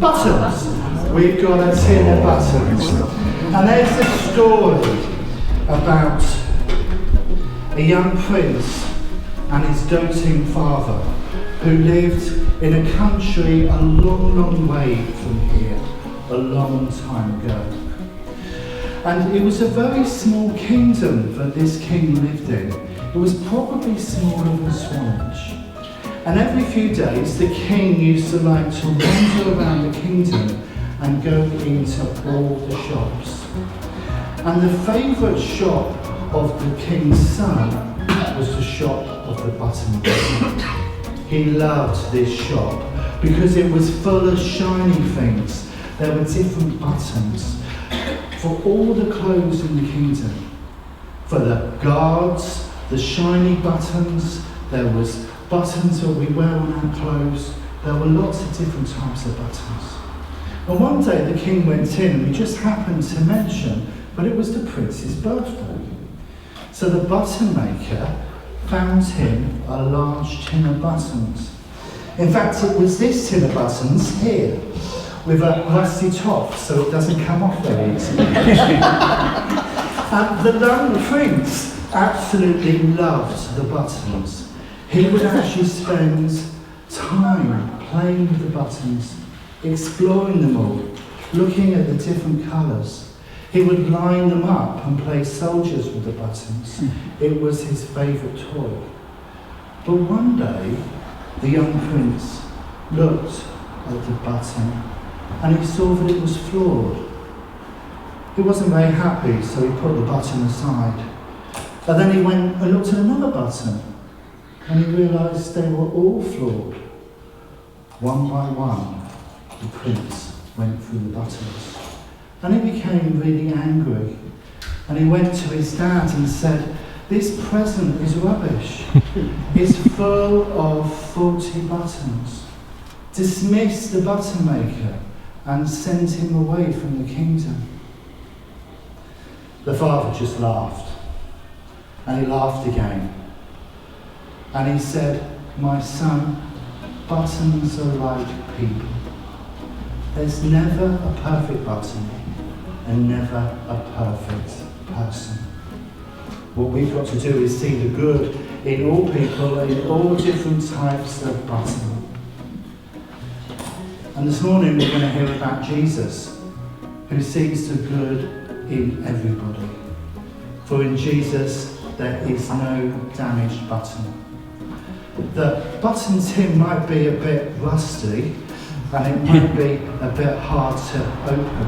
buttons. We've got a tin of buttons. And there's a story about a young prince and his doting father who lived in a country a long, long way from here, a long time ago. And it was a very small kingdom that this king lived in. It was probably smaller than Swanage. And every few days the king used to like to wander around the kingdom and go into all the shops. And the favourite shop of the king's son was the shop of the button maker. He loved this shop because it was full of shiny things. There were different buttons for all the clothes in the kingdom. For the guards, the shiny buttons, there was buttons that we wear on our clothes. There were lots of different types of buttons. And one day the king went in and he just happened to mention that it was the prince's birthday. So the button maker found him a large tin of buttons. In fact, it was this tin of buttons here, with a rusty top so it doesn't come off very easily. And the young prince absolutely loved the buttons. He would actually spend time playing with the buttons, exploring them all, looking at the different colours. He would line them up and play soldiers with the buttons. It was his favourite toy. But one day, the young prince looked at the button and he saw that it was flawed. He wasn't very happy, so he put the button aside. And then he went and looked at another button and he realised they were all flawed. One by one, the prince went through the buttons. And he became really angry. And he went to his dad and said, "This present is rubbish. It's full of faulty buttons. Dismiss the button maker and send him away from the kingdom." The father just laughed. And he laughed again. And he said, "My son, buttons are like people. There's never a perfect button and never a perfect person. What we've got to do is see the good in all people, in all different types of button." And this morning we're going to hear about Jesus, who sees the good in everybody. For in Jesus there is no damaged button. The button tin might be a bit rusty and it might be a bit hard to open,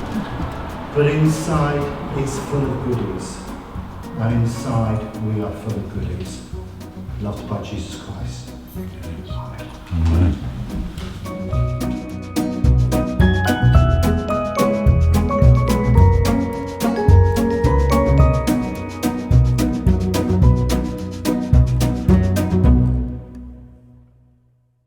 but inside it's full of goodies. And inside we are full of goodies, loved by Jesus Christ.